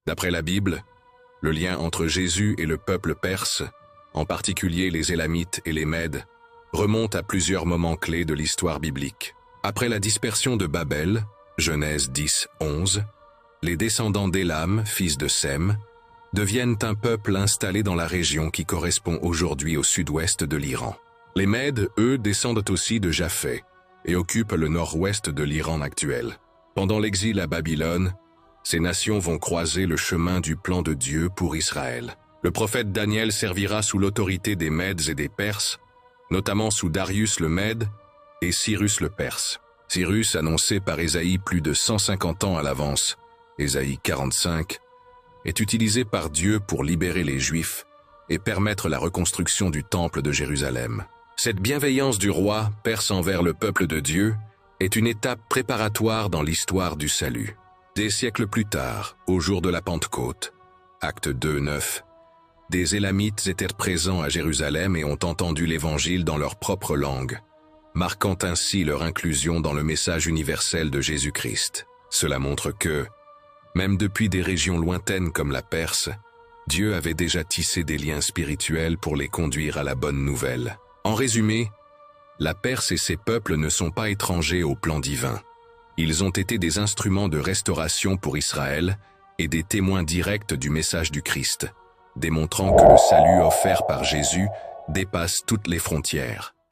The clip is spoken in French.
D'après la Bible, le lien entre Jésus et le peuple perse, en particulier les Élamites et les Mèdes, remonte à plusieurs moments clés de l'histoire biblique. Après la dispersion de Babel, Genèse 10, 11, les descendants d'Élam, fils de Sem, deviennent un peuple installé dans la région qui correspond aujourd'hui au sud-ouest de l'Iran. Les Mèdes, eux, descendent aussi de Japheth et occupent le nord-ouest de l'Iran actuel. Pendant l'exil à Babylone, ces nations vont croiser le chemin du plan de Dieu pour Israël. Le prophète Daniel servira sous l'autorité des Mèdes et des Perses, notamment sous Darius le Mède et Cyrus le Perse. Cyrus, annoncé par Ésaïe plus de 150 ans à l'avance, Ésaïe 45, est utilisé par Dieu pour libérer les Juifs et permettre la reconstruction du temple de Jérusalem. Cette bienveillance du roi perse envers le peuple de Dieu est une étape préparatoire dans l'histoire du salut. Des siècles plus tard, au jour de la Pentecôte, Acte 2, 9, des Élamites étaient présents à Jérusalem et ont entendu l'Évangile dans leur propre langue, marquant ainsi leur inclusion dans le message universel de Jésus-Christ. Cela montre que, même depuis des régions lointaines comme la Perse, Dieu avait déjà tissé des liens spirituels pour les conduire à la bonne nouvelle. En résumé, la Perse et ses peuples ne sont pas étrangers au plan divin. Ils ont été des instruments de restauration pour Israël et des témoins directs du message du Christ, démontrant que le salut offert par Jésus dépasse toutes les frontières.